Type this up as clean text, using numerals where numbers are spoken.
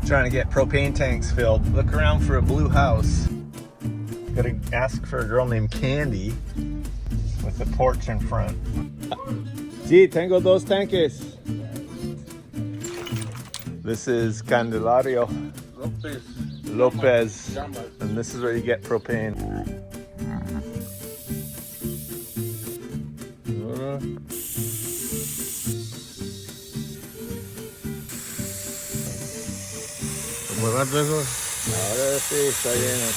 Trying to get propane tanks filled. Look around for a blue house. Gotta ask for a girl named Candy with a porch in front. Sí, tengo dos tanques. This is Candelario Lopez, and this is where you get propane. ¿Cómo rato eso? Ahora sí está lleno.